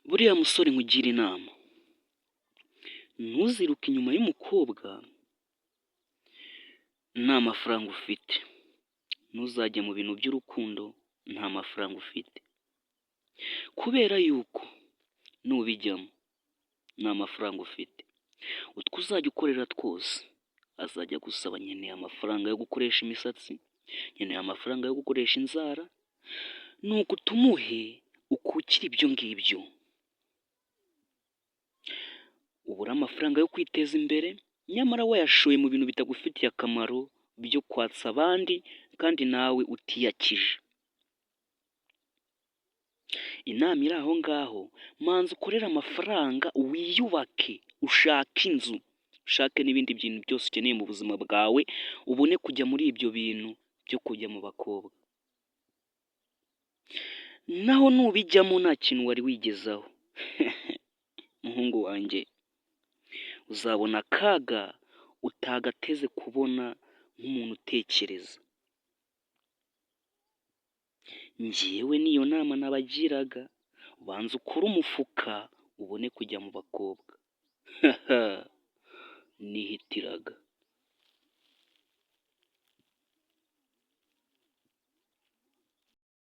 Buriya musore nkugira inama, ntuziruke inyuma y'umukobwa nta mafaranga ufite, ntuzajye mu bintu by'urukundo nta mafaranga ufite, kubera yuko nubijyamo nta mafaranga ufite, utwo uzajya ukorera twose azajya agusaba nkeneye amafaranga yo gukoresha imisatsi, nkeneye amafaranga yo gukoresha inzara, nuko utumuhe ukukire ibyo ngibyo, ubure amafaranga yo kwiteza imbere, nyamara wayashoye mu bintu bitagufitiye akamaro byo kwatsa abandi kandi nawe utiyakije. Inama iri aho ngaho, manza ukorere amafaranga wiyubake, ushake inzu, ushake n'ibindi bintu byose ukeneye mu buzima bwawe, ubone kujya muri ibyo bintu byo kujya mu bakobwa. Naho nubijyamo nta kintu wari wigezaho muhungu wanjye, uzabona akaga utagateze kubona nk'umuntu utekereza. Njyewe niyo nama nabagiraga, banza ukore umufuka ubone kujya mu bakobwa nihitiraga.